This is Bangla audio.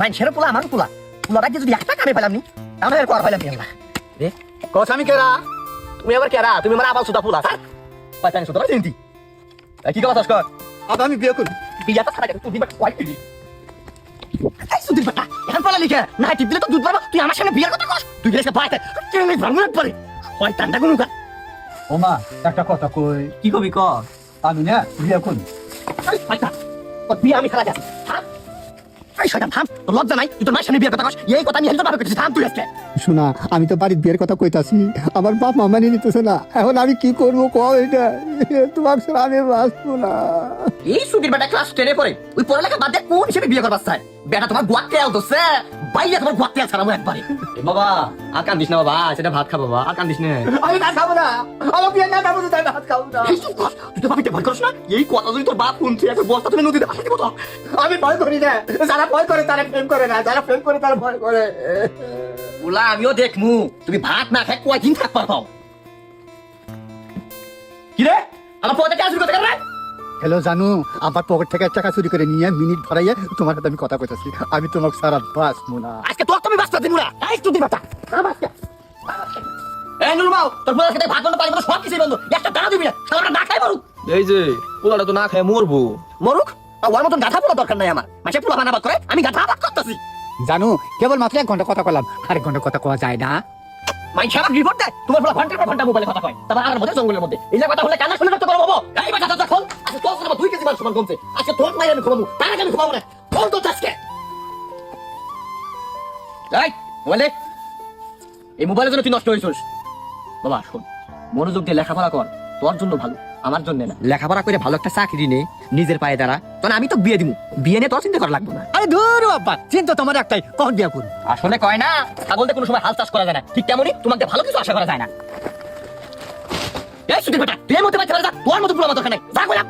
মানুষের পোলা আমার পোলা পোলাটা যদি একটা কামে পেলাম নি তাহলে আর কর পাইলাম না রে কস আমি কেরা তুমি আবার কেরা তুমি মানে আবার সুদা পোলা স্যার পাইতানি সুদা চিন্তি কি কথা কর আবার আমি বিয়ে করি বিয়াটা ছাড়া তুই দিবা কয় কি এই সুদির বাটা এখন পড়া লিখে না টিপ দিলে তো দুধ পাবো তুই আমার সামনে বিয়ের কথা কস তুই গেলে পাইতে কেন ভাঙনে পড়ে শয়তানটা কোন কা ও মা একটা কথা কই কি কবি ক আমি না বিয়ে করি এই পাইতা তোর বিয়ে আমি খেলা যাচ্ছি থাম এই শয়তান থাম তোর লজ্জা নাই তুই তোর মায়ের সামনে বিয়ের কথা কস এই কথা আমি হেলতে পারবো কিছু থাম তুই আজকে শোনা আমি তো বাড়ির বিয়ের কথা কইতাছি আমার বাপ মা মানি নিতেছে না এখন আমি কি করবো কও এটা তোমার ছাড়া আমি বাঁচবো না এই সুদির বেটা ক্লাস 10 এ পড়ে ওই পড়ালেখা বাদ দিয়ে কোন হিসেবে বিয়ে করবার চায় বেটা তোমার গোয়া তেল দোছে বাইরে তোমার গোয়া তেল ছাড়াবো একবারে বাবা আর কান্দিস না বাবা সেটা ভাত খাবো বাবা আর কান্দিস না আমি ভাত খাবো না আমার বিয়ে না খাবো তো তাই ভাত খাবো না তুই তো বাপিতে ভয় করিস না এই কথা যদি তোর বাপ শুনছে একটা বস্তা তুলে নদীতে ফাঁসি দিব তো আমি ভয় করি না যারা ভয় করে তারা প্রেম করে না যারা প্রেম করে তারা ভয় করে ওলা আমিও দেখমু তুমি ভাত না খাই কয়দিন থাকবার পাও কি রে আমার পয়সা কে আসবে কোথা রে হ্যালো জানু আমার পকেট থেকে টাকা চুরি করে নিয়ে মিনিট ভরাইয়া তোমার সাথে আমি কথা কইতাছি আমি তোমাকে সারা বাঁচবো না আজকে তোর তুমি বাঁচতে দিমু না এই তুই দিবাটা এই নুরমাও তোর বলার সাথে ভাত বন্ধ পানি বন্ধ সব কিছু বন্ধ একটা দানা দিবি না সালাটা না খাই মরুক এই যে পোলাটা তো না খায় মরবো। মরুক ওর মতন গাধা পোলা দরকার নাই আমার মাসে পোলা বানাবাদ করে আমি গাধা আবাদ করতেছি জানু কেবল মাত্র 1 ঘন্টা কথা কলাম আর 1 ঘন্টা কথা কওয়া যায় না মাই খারাপ রিপোর্ট দেয় তোমার পোলা ঘন্টার পর ঘন্টা মোবাইলে কথা কয় তারপর আমার মধ্যে জঙ্গলের মধ্যে এই যে কথা হলে কানা শুনে রাখতে পারবো বাবা এই বাচ্চা দাদা খোল আজকে তোর সাথে 2 কেজি মাছ সমান কমছে আজকে তোর নাই আমি ঘুমাবো তার আগে আমি ঘুমাবো না খোল তো আজকে এই মোবাইলে এই মোবাইলের জন্য তুই নষ্ট হয়েছিস বাবা শোন মনোযোগ দিয়ে লেখাপড়া কর তোর জন্য ভালো আমার জন্য না লেখাপড়া করে ভালো একটা চাকরি নে নিজের পায়ে দাঁড়া তখন আমি তো বিয়ে দিমু বিয়ে নিয়ে তোর চিন্তা করা লাগবে না আরে দূর বাবা চিন্তা তোমার একটাই কখন বিয়া করুন আসলে কয় না ছাগলতে কোনো সময় হাল চাষ করা যায় না ঠিক তেমনই তোমাকে ভালো কিছু আশা করা যায় না এই সুধীর বেটা তুই এর মধ্যে বাচ্চা তোর মতো পুরো আমার দরকার নাই যা কইলাম